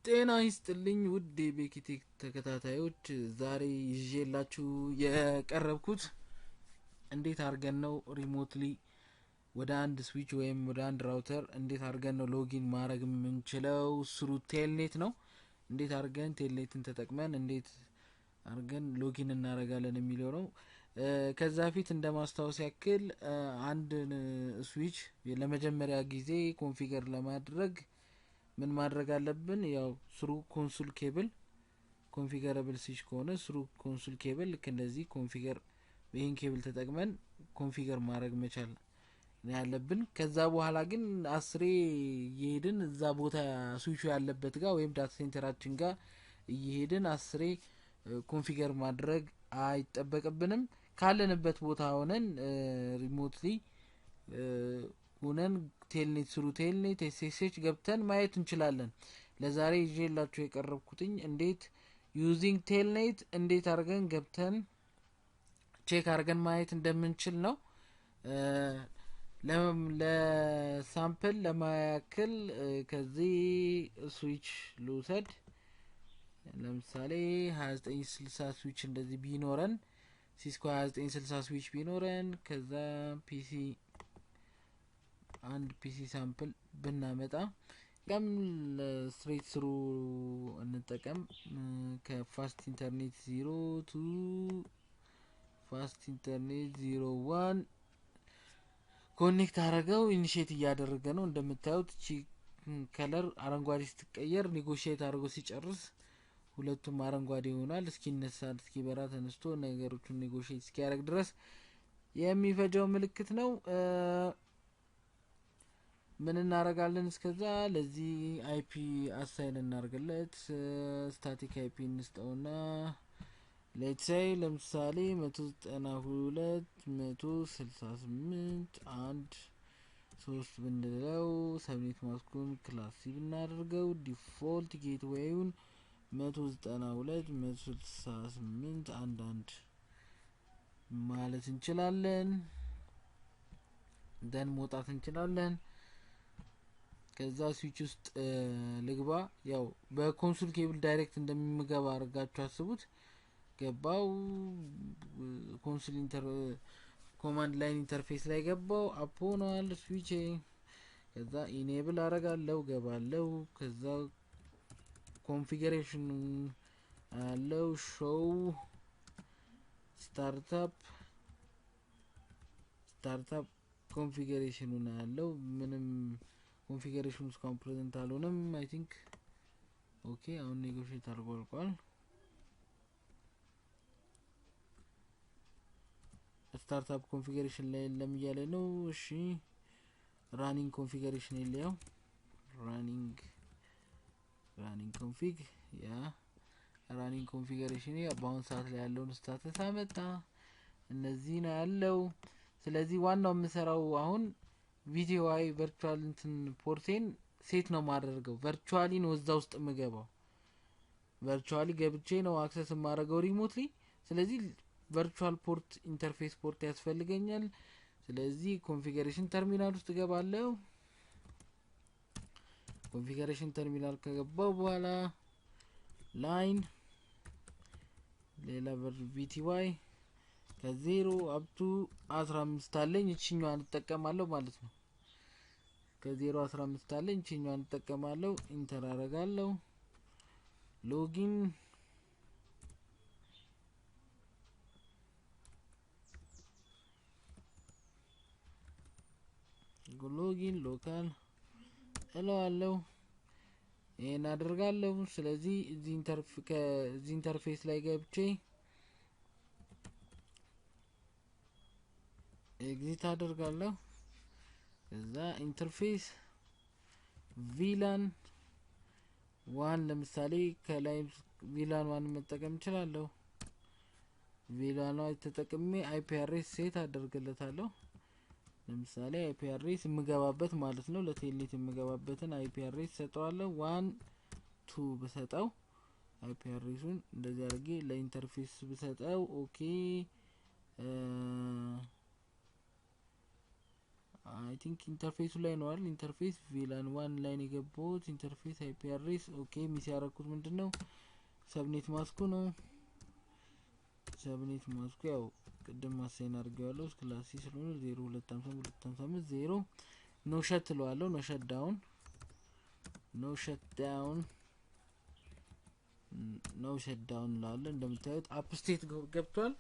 ጤና ይስጥልኝ ውድ የቤኪ ቴክ ተከታታዮች ዛሬ ይዤላችሁ የቀረብኩት እንዴት አድርገን ነው ሪሞትሊ ወደ አንድ ስዊች ወይም ወደ አንድ ራውተር እንዴት አድርገን ነው ሎጊን ማድረግ የምንችለው ስሩ ቴልኔት ነው እንዴት አድርገን ቴልኔትን ተጠቅመን እንዴት አድርገን ሎጊን እናደርጋለን የሚለው ነው ከዛ ፊት እንደማስታወስ ያክል አንድ ስዊች ለመጀመሪያ ጊዜ ኮንፊገር ለማድረግ ምን ማድረግ አለብን ያው ስሩ ኮንሶል ኬብል ኮንፊገረብል ስዊች ከሆነ ስሩ ኮንሶል ኬብል እንደዚህ ኮንፊገር ይሄን ኬብል ተጠቅመን ኮንፊገር ማድረግ መቻል ያለብን ከዛ በኋላ ግን አስሬ ይሄድን እዛ ቦታ ስዊቹ ያለበት ጋር ወይም ዳታ ሴንተራችን ጋር ይሄድን አስሬ ኮንፊገር ማድረግ አይጠበቅብንም ካለንበት ቦታ ሆነን ሪሞትሊ ሆነን ቴልኔት ስሩ ቴልኔት ኤስኤስኤች ገብተን ማየት እንችላለን ለዛሬ ይዤላችሁ የቀረብኩትኝ እንዴት ዩዚንግ ቴልኔት እንዴት አድርገን ገብተን ቼክ አድርገን ማየት እንደምንችል ነው ለሳምፕል ለማያክል ከዚህ ስዊች ልውሰድ ለምሳሌ 2960 ስዊች እንደዚህ ቢኖረን ሲስኮ 2960 ስዊች ቢኖረን ከዛ ፒሲ አንድ ፒሲ ሳምፕል ብናመጣ ገም ስትሬት ስሩ እንጠቀም ከፋስት ኢንተርኔት 0 to ፋስት ኢንተርኔት 01 ኮኔክት አረጋው ኢኒሺየት ያደረገ ነው እንደምታዩት እቺ ከለር አረንጓዴ ስትቀየር ኔጎሺየት አድርጎ ሲጨርስ ሁለቱም አረንጓዴ ይሆናል እስኪነሳ እስኪበራ ተነስቶ ነገሮችን ኔጎሺየት እስኪያደርግ ድረስ የሚፈጀው ምልክት ነው ምን እናደርጋለን እስከዛ ለዚህ አይፒ አሳይን እናርገለት ስታቲክ አይፒ እንስጠውና ሌትስ ሴይ ለምሳሌ 192.168 1 3 ብንለው ሰብኔት ማስኩን ክላስ ብናደርገው ዲፎልት ጌትዌይውን 192.168 1 ማለት እንችላለን ደን መውጣት እንችላለን ከዛ ስዊች ውስጥ ልግባ ያው በኮንሶል ኬብል ዳይሬክት እንደሚገባ አርጋችሁ አስቡት ገባው ኮንሶል ኮማንድ ላይን ኢንተርፌስ ላይ ገባው አፖናል ስዊች ከዛ ኢኔብል አረጋለው ገባለው ከዛ ኮንፊገሬሽን አለው ሾው ስታርታፕ ኮንፊገሬሽኑን አለው ምንም ኮንፊገሬሽኑ እስካሁን ፕሬዘንት አልሆነም አይ ቲንክ ኦኬ አሁን ኔጎሺየት አድርጓል ስታርታፕ ኮንፊገሬሽን ላይ ለምያለ ነው እሺ ራኒንግ ኮንፊገሬሽን ይለው ራኒንግ ኮንፊግ ያ ራኒንግ ኮንፊገሬሽን በአሁን ሰዓት ላይ ያለውን ስታተስ አመጣ እነዚህ ነው ያለው ስለዚህ ዋናው የምሰራው አሁን ቪዲዮአይ ቨርቹዋል ፖርቴን ሴት ነው ማድረገው ቨርቹዋሊ ነው እዛ ውስጥ ምገባው ቨርቹዋሊ ገብቼ ነው አክሰስ ማድረገው ሪሞትሊ ስለዚህ ቨርቹዋል ፖርት ኢንተርፌስ ፖርት ያስፈልገኛል ስለዚህ ኮንፊገሬሽን ተርሚናል ውስጥ ገባለው ኮንፊገሬሽን ተርሚናል ከገባው በኋላ ላይን ሌላ ቪቲዋይ ከ0 up to 15 አለኝ እቺኛዋን ተጠቀማለሁ ማለት ነው ከ0 15 አለኝ እቺኛዋን ተጠቀማለሁ ኢንተር አረጋለሁ ሎጊን ሎጊን ሎካል እለዋለሁ ይሄን አደርጋለሁ ስለዚህ እዚህ ኢንተርፌስ ላይ ገብቼ ኤግዚት አደርጋለሁ ከዛ ኢንተርፌስ ቪላን 1 ለምሳሌ ከላይ ቪላን 1 መጠቀም እችላለሁ ቪላን ተጠቅሜ አይፒ አድሬስ ሴት አደርግለታለሁ ለምሳሌ አይፒ አድሬስ የምገባበት ማለት ነው ለቴልኔት የምገባበትን አይፒ አድሬስ ሰጠዋለሁ 1 2 በሰጠው አይፒ አድሬሱን እንደዚህ አድርጌ ለኢንተርፌስ በሰጠው ኦኬ አይ ቲንክ ኢንተርፌሱ ላይ ነው አይደል? ኢንተርፌስ ቪላን 1 ላይ ነው የገባሁት። ኢንተርፌስ አይፒ አድሬስ ኦኬ። ሚስ ያረኩት ምንድነው? ሰብኔት ማስኩ ነው። ሰብኔት ማስኩ ያው ቅድም አሳይን አድርጌዋለሁ ክላስ ሲ ስለሆነ 025255 0 ኖ ሸት ለዋለሁ። ኖ ሸት ዳውን ላለ እንደምታዩት አፕስቴት ገብቷል።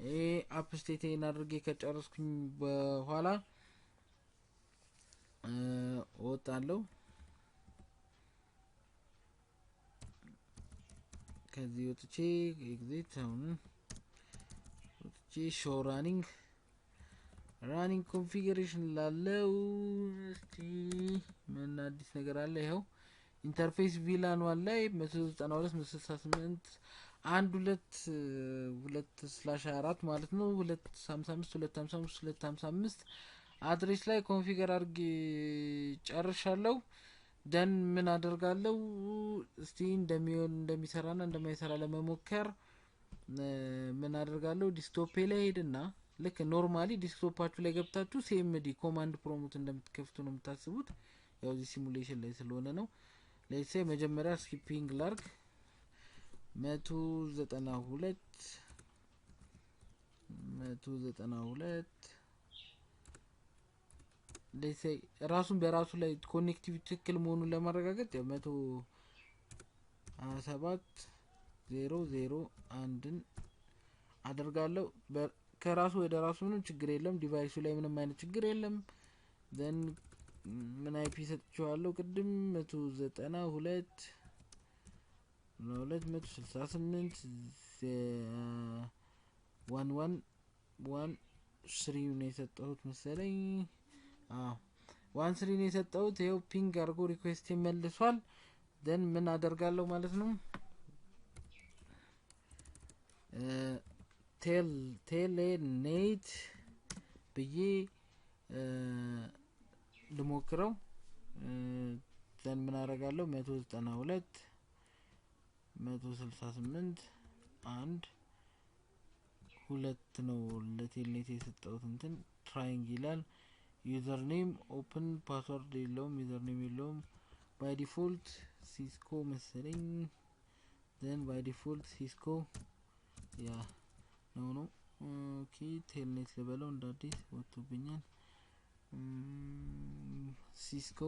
ይሄ አፕስቴቴን አድርጌ ከጨረስኩኝ በኋላ ወጣለሁ። ከዚህ ወጥቼ ኤግዚት አሁን ወጥቼ ሾው ራኒንግ ኮንፊገሬሽን ላለው እስቲ ምን አዲስ ነገር አለ? ይሄው ኢንተርፌስ ቪላን 1 ላይ 192.168 1.2/2/4 ማለት ነው 255.255.255 አድሬስ ላይ ኮንፊገር አድርጌ ጨርሻለሁ። ደን ምን አደርጋለሁ? እስቲ እንደሚሰራና እንደማይሰራ ለመሞከር ምን አደርጋለሁ? ዲስክቶፕ ላይ ሄድና ልክ ኖርማሊ ዲስክቶፓችሁ ላይ ገብታችሁ ሲኤምዲ ኮማንድ ፕሮምፕት እንደምትከፍቱ ነው የምታስቡት። ያው እዚህ ሲሙሌሽን ላይ ስለሆነ ነው። ሌትስ ሴ መጀመሪያ ስኪፒንግ ላርግ 192 ሌትስ ሴ ራሱን በራሱ ላይ ኮኔክቲቪቲ ትክክል መሆኑን ለማረጋገጥ ያው 127.0.0.1 አደርጋለሁ። ከራሱ ወደ ራሱ ምንም ችግር የለም። ዲቫይሱ ላይ ምንም አይነት ችግር የለም። ዘን ምን አይፒ ሰጥቼዋለሁ ቅድም 192.168.111.13 ነው የሰጠሁት መሰለኝ። 13 ነው የሰጠሁት። ይሄው ፒንግ አድርጎ ሪኩዌስት ይመልሷል። ዘን ምን አደርጋለሁ ማለት ነው? ቴልኔት ብዬ ልሞክረው። ዘን ምን አደርጋለሁ? 192.168.1 ነው ለቴልኔት የሰጠሁት እንትን ትራይንግ ይላል። ዩዘር ኔም ኦፕን ፓስወርድ የለውም። ዩዘር ኔም የለውም። ባይ ዲፎልት ሲስኮ መሰለኝ። ዘን ባይ ዲፎልት ሲስኮ ያ ነው። ኦኬ ቴልኔት ልበለው እንደ አዲስ ወጥቶብኛል። ሲስኮ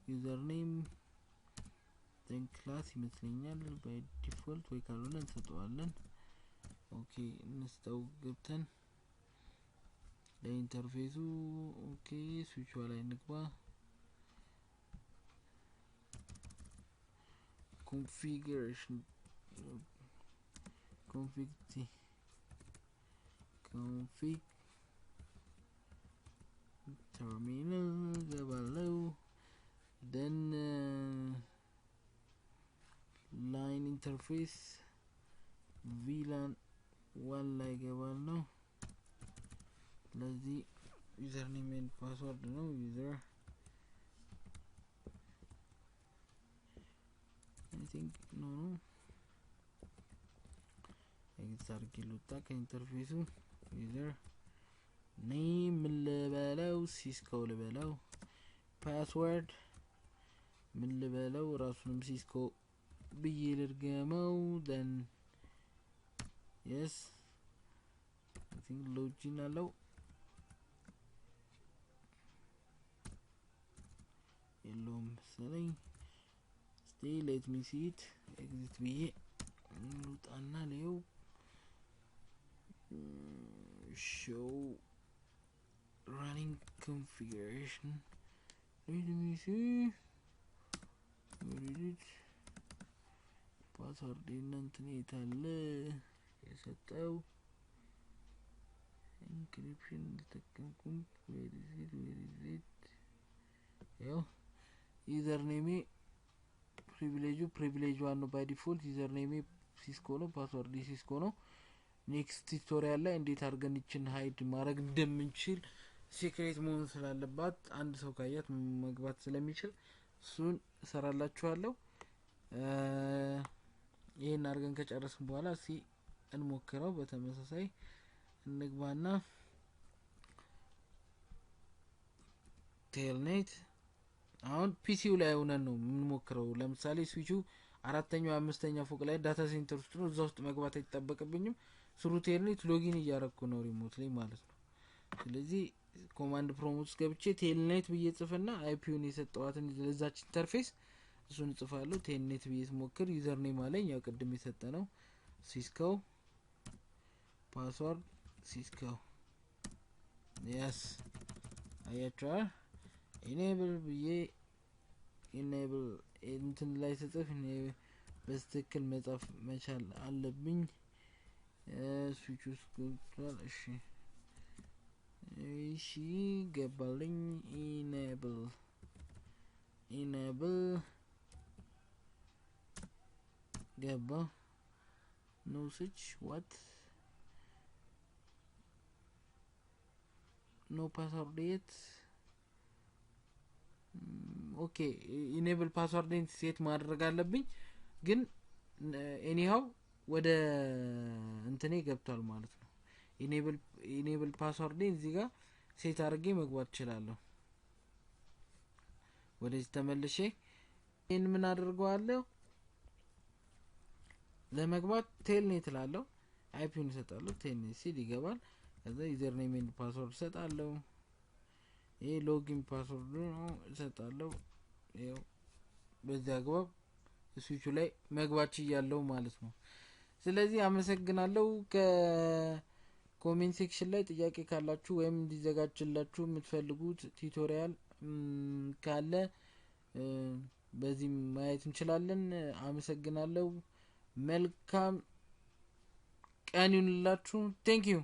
ዩዘር ኔም ዘን ክላስ ይመስለኛል ባይ ዲፎልት ወይ ካልሆነ እንሰጠዋለን። ኦኬ እንስተው ገብተን ለኢንተርፌሱ ኦኬ ስዊች ላይ እንግባ። ኮንፊገሬሽን config terminal ገባለው። then line interface VLAN 1 ላይ ገባለው። ስለዚህ ዩዘር ኔም ኤንድ ፓስወርድ ነው። ዩዘር I think no ኤግዛርጊ ልውጣ ከኢንተርፌሱ። ዩዘር ኔም ልበለው ሲስኮ ልበለው። ፓስወርድ ምን ልበለው? ራሱንም ሲስኮ ብዬ ልድገመው። then yes I think ሎጂን አለው የለውም መሰለኝ። stay let me see it exit ብዬ ልውጣና ሌው show running configuration. Let me see where is it? password እንትን የታለ የሰጠው encryption ተጠቀምኩም። where is it? ያው ዩዘር ኔም ፕሪቪሌጅ ዋን ነው ባይ ዲፎልት። ዩዘር ኔም ሲስኮ ነው። ፓስወርድ ሲስኮ ነው። ኔክስት ቱቶሪያል ላይ እንዴት አድርገን ይችን ሃይድ ማድረግ እንደምንችል ሲክሬት መሆን ስላለባት አንድ ሰው ካያት መግባት ስለሚችል እሱን እሰራላችኋለሁ። ይሄን አድርገን ከጨረስን በኋላ እንሞክረው። በተመሳሳይ እንግባና ቴልኔት አሁን ፒሲው ላይ ሆነን ነው የምንሞክረው ለምሳሌ ስዊቹ አራተኛው አምስተኛው ፎቅ ላይ ዳታ ሴንተር ውስጥ ነው እዛ ውስጥ መግባት አይተጠበቅብኝም ስሩ ቴልኔት ሎጊን እያረኩ ነው ሪሞትሊ ማለት ነው ስለዚህ ኮማንድ ፕሮሞት ገብቼ ቴልኔት ብዬ ጽፈና አይፒውን የሰጠዋትን ለዛች ኢንተርፌስ እሱን ጽፋለሁ ቴልኔት ብዬ ስሞክር ዩዘር ኔም አለኝ ያው ቅድም የሰጠነው Cisco ፓስወርድ Cisco yes አያችኋ ኢኔብል ብዬ ኢኔብል እንትን ላይ ተጽፍ በስትክክል መጻፍ መቻል አለብኝ ስዊች ውስጥ ገብቷል እሺ ገባልኝ ኢኔብል ገባ no switch what no password yet ኦኬ ኢኔብል ፓስወርድን ሴት ማድረግ አለብኝ ግን ኤኒሃው ወደ እንትኔ ገብቷል ማለት ነው ኢኔብል ፓስወርድን እዚህ ጋር ሴት አድርጌ መግባት እችላለሁ ወደዚህ ተመልሼ ምን አደርገዋለሁ ለመግባት ቴልኔት ላለው አይፒውን ሰጣለሁ ቴልኔት ሲል ይገባል ከዛ ዩዘር ኔም ኤንድ ፓስወርድ ሰጣለሁ ይሄ ሎጊን ፓስወርድ ነው ሰጣለሁ ይሄው በዚህ አግባብ ስዊቹ ላይ መግባት ይያለው ማለት ነው ስለዚህ አመሰግናለሁ ከኮሜንት ሴክሽን ላይ ጥያቄ ካላችሁ ወይም እንዲዘጋጅላችሁ የምትፈልጉት ቲዩቶሪያል ካለ በዚህ ማየት እንችላለን አመሰግናለሁ መልካም ቀን ይሁንላችሁ ቴንክ ዩ